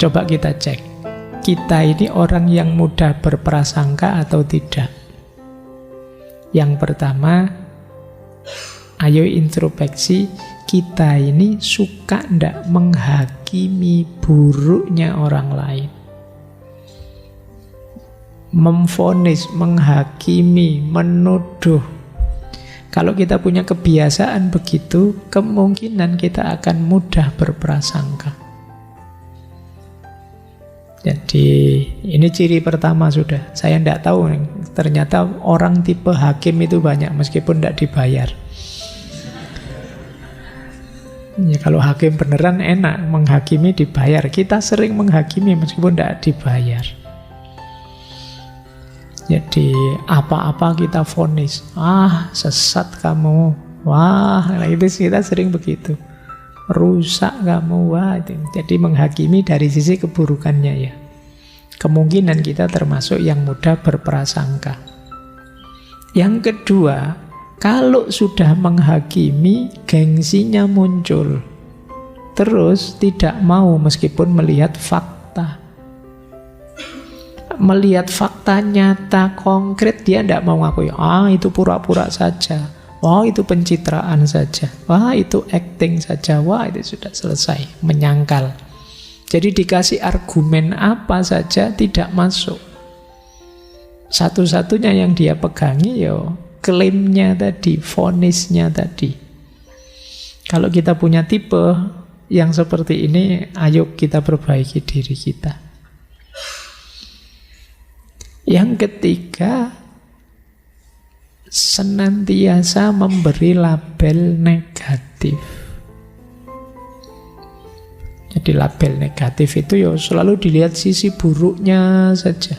Coba kita cek, kita ini orang yang mudah berprasangka atau tidak? Yang pertama, ayo introspeksi, kita ini suka ndak menghakimi buruknya orang lain? Memvonis, menghakimi, menuduh. Kalau kita punya kebiasaan begitu, kemungkinan kita akan mudah berprasangka. Jadi ini ciri pertama sudah. Saya tidak tahu, ternyata orang tipe hakim itu banyak meskipun tidak dibayar. Ya, kalau hakim beneran enak, menghakimi dibayar. Kita sering menghakimi meskipun tidak dibayar. Jadi apa-apa kita vonis, sesat kamu, itu kita sering begitu, rusak kamu, itu. Jadi menghakimi dari sisi keburukannya ya. Kemungkinan kita termasuk yang mudah berprasangka. Yang kedua, kalau sudah menghakimi, gengsinya muncul, terus tidak mau meskipun melihat fakta. Melihat fakta nyata konkret, dia tidak mau ngakui, itu pura-pura saja, itu pencitraan saja, itu acting saja, itu sudah selesai, menyangkal. Jadi dikasih argumen apa saja tidak masuk. Satu-satunya yang dia pegangi klaimnya tadi, vonisnya tadi. Kalau kita punya tipe yang seperti ini, ayo kita perbaiki diri kita. Yang ketiga, senantiasa memberi label negatif. Jadi label negatif itu selalu dilihat sisi buruknya saja.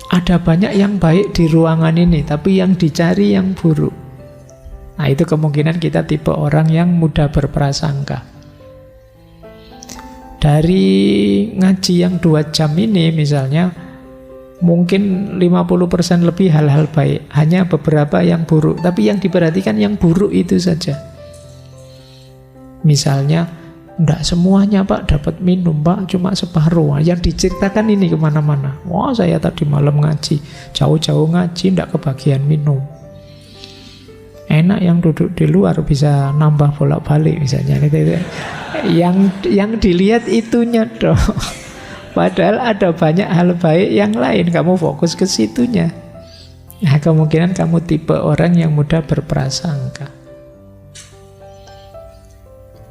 Ada banyak yang baik di ruangan ini, tapi yang dicari yang buruk. Nah, itu kemungkinan kita tipe orang yang mudah berprasangka. Dari ngaji yang 2 jam ini misalnya, mungkin 50% lebih hal-hal baik, hanya beberapa yang buruk, tapi yang diperhatikan yang buruk itu saja. Misalnya, enggak semuanya Pak dapat minum Pak, cuma separuh. Yang diceritakan ini kemana-mana, saya tadi malam ngaji, jauh-jauh ngaji, enggak kebagian minum. Enak yang duduk di luar bisa nambah bolak-balik misalnya. Yang dilihat itunya dong. Padahal ada banyak hal baik yang lain, kamu fokus ke situnya. Nah, kemungkinan kamu tipe orang yang mudah berprasangka.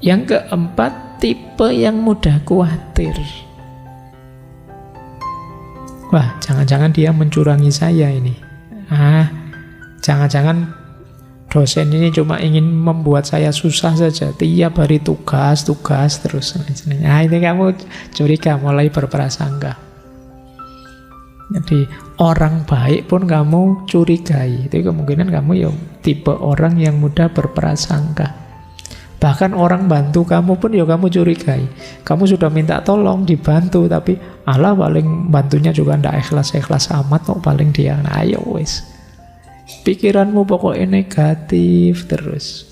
Yang keempat, tipe yang mudah khawatir. Jangan-jangan dia mencurangi saya ini. Jangan-jangan dosen ini cuma ingin membuat saya susah saja. Tiap hari tugas terus. Ini kamu curiga, mulai berprasangka. Jadi orang baik pun kamu curigai. Itu kemungkinan kamu tipe orang yang mudah berprasangka. Bahkan orang bantu kamu pun kamu curigai. Kamu sudah minta tolong, dibantu, tapi paling bantunya juga ndak ikhlas-ikhlas amat kok, paling dia. Ayo wes. Pikiranmu pokoknya negatif terus.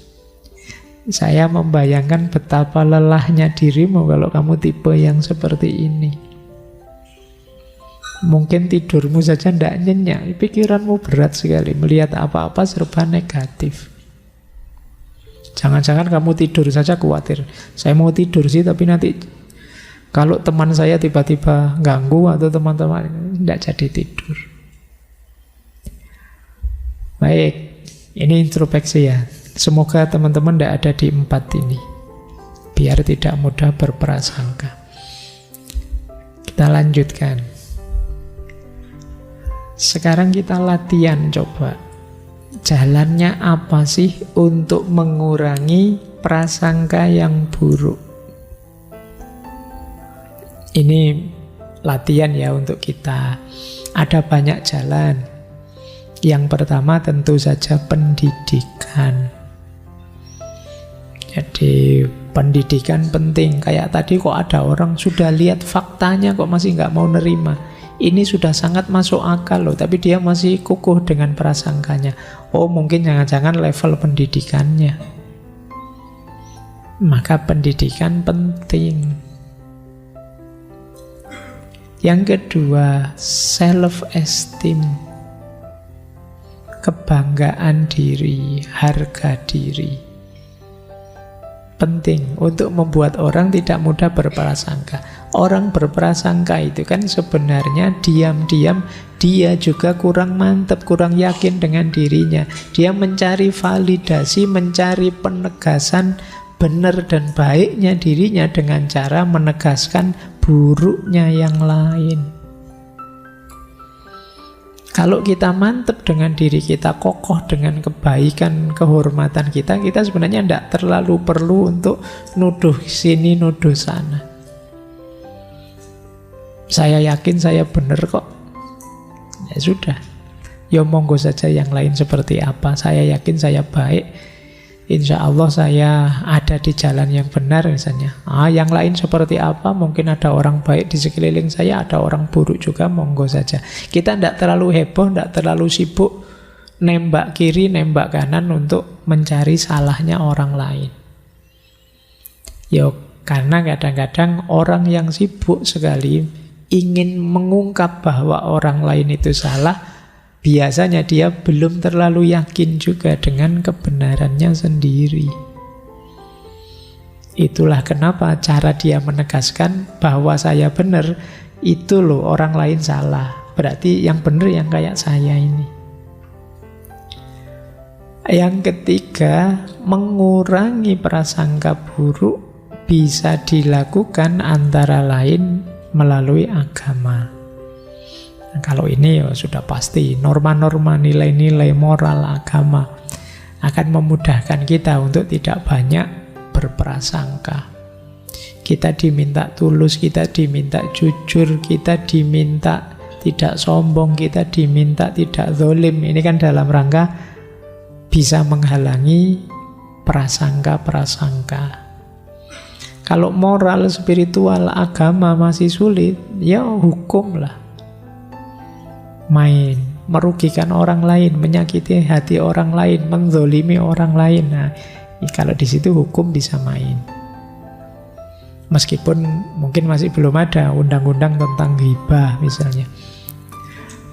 Saya membayangkan betapa lelahnya dirimu kalau kamu tipe yang seperti ini. Mungkin tidurmu saja tidak nyenyak, pikiranmu berat sekali, melihat apa-apa serba negatif. Jangan-jangan kamu tidur saja khawatir, saya mau tidur sih, tapi nanti kalau teman saya tiba-tiba ganggu atau teman-teman, tidak jadi tidur. Baik, ini introspeksi ya. Semoga teman-teman tidak ada di 4 ini, biar tidak mudah berprasangka. Kita lanjutkan. Sekarang kita latihan coba. Jalannya apa sih untuk mengurangi prasangka yang buruk? Ini latihan ya untuk kita. Ada banyak jalan. Yang pertama tentu saja pendidikan. Jadi pendidikan penting. Kayak tadi kok ada orang sudah lihat faktanya kok masih nggak mau nerima. Ini sudah sangat masuk akal loh, tapi dia masih kukuh dengan prasangkanya. Mungkin jangan-jangan level pendidikannya. Maka pendidikan penting. Yang kedua, self-esteem. Kebanggaan diri, harga diri. Penting untuk membuat orang tidak mudah berprasangka. Orang berprasangka itu kan sebenarnya diam-diam dia juga kurang mantap, kurang yakin dengan dirinya. Dia mencari validasi, mencari penegasan benar dan baiknya dirinya dengan cara menegaskan buruknya yang lain. Kalau kita mantap dengan diri kita, kokoh dengan kebaikan, kehormatan kita, kita sebenarnya tidak terlalu perlu untuk nuduh sini, nuduh sana. Saya yakin saya benar kok. Ya sudah. Ya monggo saja yang lain seperti apa. Saya yakin saya baik. Insya Allah saya ada di jalan yang benar misalnya. Yang lain seperti apa? Mungkin ada orang baik di sekeliling saya, ada orang buruk juga, monggo saja. Kita tidak terlalu heboh, tidak terlalu sibuk nembak kiri, nembak kanan untuk mencari salahnya orang lain. Karena kadang-kadang orang yang sibuk sekali ingin mengungkap bahwa orang lain itu salah, biasanya dia belum terlalu yakin juga dengan kebenarannya sendiri. Itulah kenapa cara dia menegaskan bahwa saya benar, itu loh orang lain salah. Berarti yang benar yang kayak saya ini. Yang ketiga, mengurangi prasangka buruk bisa dilakukan antara lain melalui agama. Nah, kalau ini sudah pasti norma-norma, nilai-nilai moral agama akan memudahkan kita untuk tidak banyak berprasangka. Kita diminta tulus, kita diminta jujur, kita diminta tidak sombong, kita diminta tidak zalim. Ini kan dalam rangka bisa menghalangi prasangka-prasangka. Kalau moral, spiritual, agama masih sulit, ya hukum lah. Main, merugikan orang lain, menyakiti hati orang lain, menzolimi orang lain. Nah, kalau di situ hukum bisa main. Meskipun mungkin masih belum ada undang-undang tentang ghibah misalnya.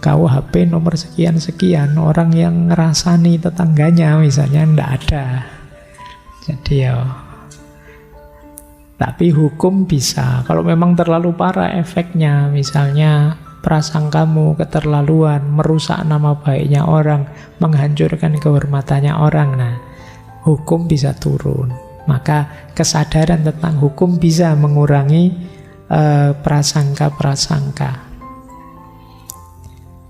KUHP nomor sekian-sekian, orang yang ngerasani tetangganya misalnya tidak ada. Jadi tapi hukum bisa. Kalau memang terlalu parah efeknya, misalnya prasangkamu keterlaluan, merusak nama baiknya orang, menghancurkan kehormatannya orang, nah hukum bisa turun. Maka kesadaran tentang hukum bisa mengurangi prasangka-prasangka.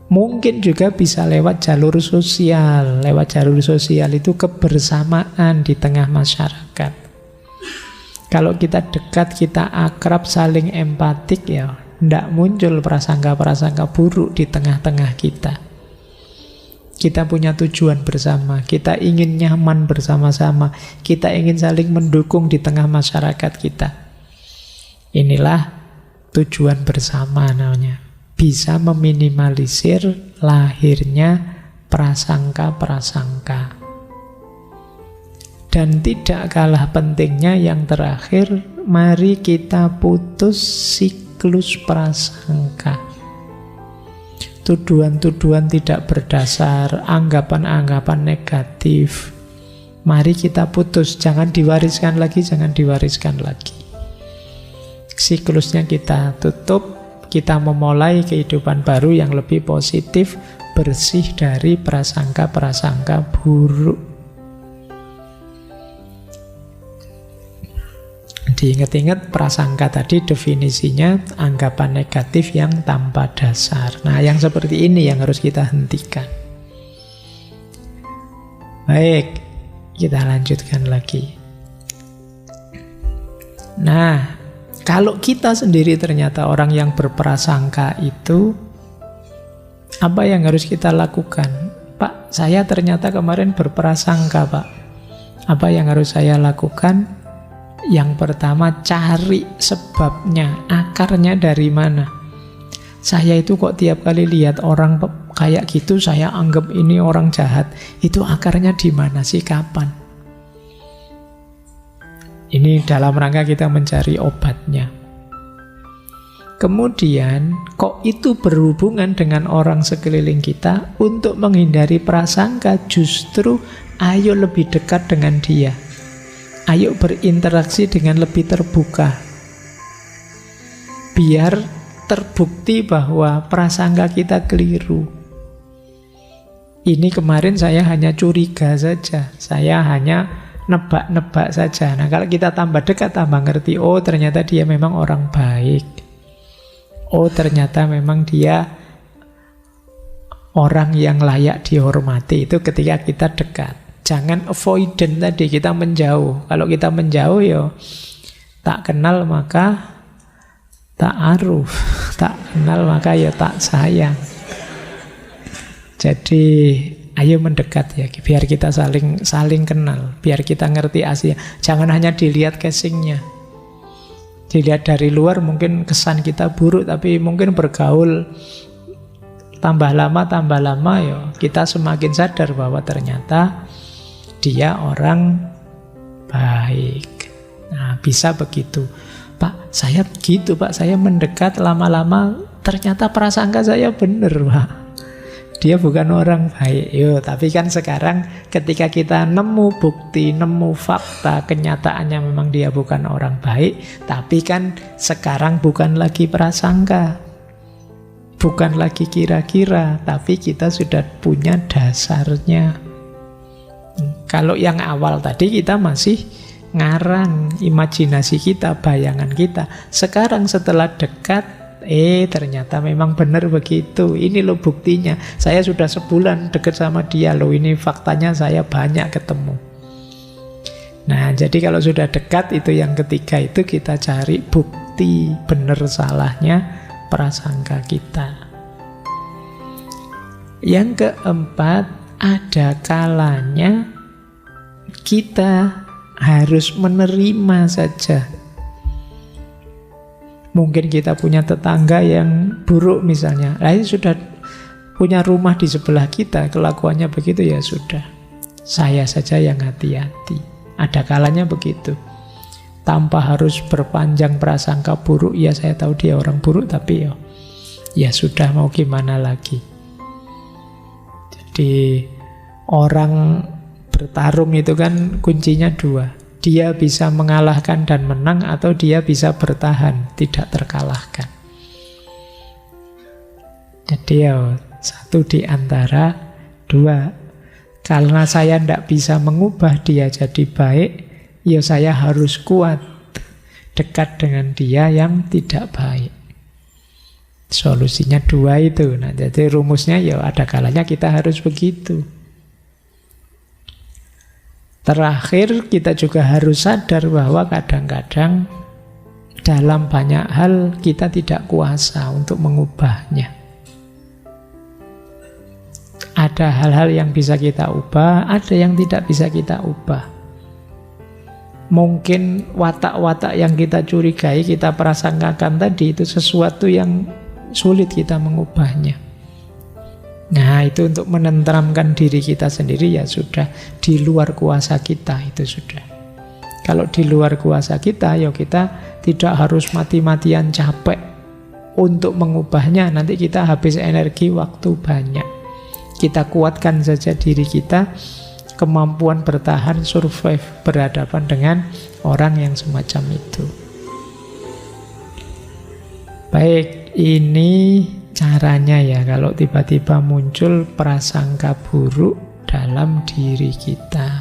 Mungkin juga bisa lewat jalur sosial. Lewat jalur sosial itu kebersamaan di tengah masyarakat. Kalau kita dekat, kita akrab, saling empatik, ya tidak muncul prasangka-prasangka buruk di tengah-tengah kita. Kita punya tujuan bersama, kita ingin nyaman bersama-sama, kita ingin saling mendukung di tengah masyarakat kita. Inilah tujuan bersama namanya. Bisa meminimalisir lahirnya prasangka-prasangka. Dan tidak kalah pentingnya yang terakhir, mari kita putus siklus prasangka. Tuduhan-tuduhan tidak berdasar, anggapan-anggapan negatif. Mari kita putus, jangan diwariskan lagi, jangan diwariskan lagi. Siklusnya kita tutup, kita memulai kehidupan baru yang lebih positif, bersih dari prasangka-prasangka buruk. Diingat-ingat prasangka tadi definisinya anggapan negatif yang tanpa dasar. Nah, yang seperti ini yang harus kita hentikan. Baik, kita lanjutkan lagi. Nah, kalau kita sendiri ternyata orang yang berprasangka itu, apa yang harus kita lakukan? Pak, saya ternyata kemarin berprasangka, Pak. Apa yang harus saya lakukan? Yang pertama, cari sebabnya, akarnya dari mana. Saya itu kok tiap kali lihat orang kayak gitu, saya anggap ini orang jahat. Itu akarnya di mana sih, kapan? Ini dalam rangka kita mencari obatnya. Kemudian, kok itu berhubungan dengan orang sekeliling kita? Untuk menghindari prasangka, justru ayo lebih dekat dengan dia. Ayo berinteraksi dengan lebih terbuka. Biar terbukti bahwa prasangka kita keliru. Ini kemarin saya hanya curiga saja. Saya hanya nebak-nebak saja. Nah, kalau kita tambah dekat, tambah ngerti, oh ternyata dia memang orang baik. Oh ternyata memang dia orang yang layak dihormati. Itu ketika kita dekat. Jangan avoidant tadi, kita menjauh. Kalau kita menjauh ya tak kenal maka tak aruf. Tak kenal maka ya tak sayang. Jadi ayo mendekat ya, biar kita saling kenal, biar kita ngerti aslinya. Jangan hanya dilihat casingnya. Dilihat dari luar mungkin kesan kita buruk, tapi mungkin bergaul tambah lama ya kita semakin sadar bahwa ternyata dia orang baik. Nah, bisa begitu. Pak, saya begitu, Pak. Saya mendekat lama-lama ternyata prasangka saya benar, Pak. Dia bukan orang baik. Yo, tapi kan sekarang ketika kita nemu bukti, nemu fakta, kenyataannya memang dia bukan orang baik, tapi kan sekarang bukan lagi prasangka, bukan lagi kira-kira, tapi kita sudah punya dasarnya. Kalau yang awal tadi kita masih ngarang imajinasi kita, bayangan kita. Sekarang setelah dekat, ternyata memang benar begitu. Ini loh buktinya. Saya sudah sebulan dekat sama dia loh. Ini faktanya saya banyak ketemu. Nah, jadi kalau sudah dekat itu yang ketiga itu kita cari bukti benar salahnya prasangka kita. Yang keempat, ada kalanya kita harus menerima saja. Mungkin kita punya tetangga yang buruk misalnya. Nah, ini sudah punya rumah di sebelah kita, kelakuannya begitu, ya sudah. Saya saja yang hati-hati. Ada kalanya begitu. Tanpa harus berpanjang prasangka buruk, ya saya tahu dia orang buruk, tapi ya sudah, mau gimana lagi. Jadi orang bertarung itu kan kuncinya dua. Dia bisa mengalahkan dan menang, atau dia bisa bertahan, tidak terkalahkan. Jadi satu di antara dua. Karena saya tidak bisa mengubah dia jadi baik, ya saya harus kuat dekat dengan dia yang tidak baik. Solusinya dua itu. Nah, jadi rumusnya ada kalanya kita harus begitu. Terakhir, kita juga harus sadar bahwa kadang-kadang dalam banyak hal kita tidak kuasa untuk mengubahnya. Ada hal-hal yang bisa kita ubah, ada yang tidak bisa kita ubah. Mungkin watak-watak yang kita curigai, kita prasangkakan tadi, itu sesuatu yang sulit kita mengubahnya. Nah, itu untuk menenteramkan diri kita sendiri, ya sudah, di luar kuasa kita, itu sudah. Kalau di luar kuasa kita, ya kita tidak harus mati-matian capek untuk mengubahnya. Nanti kita habis energi, waktu banyak. Kita kuatkan saja diri kita, kemampuan bertahan, survive, berhadapan dengan orang yang semacam itu. Baik, ini caranya ya, kalau tiba-tiba muncul prasangka buruk dalam diri kita.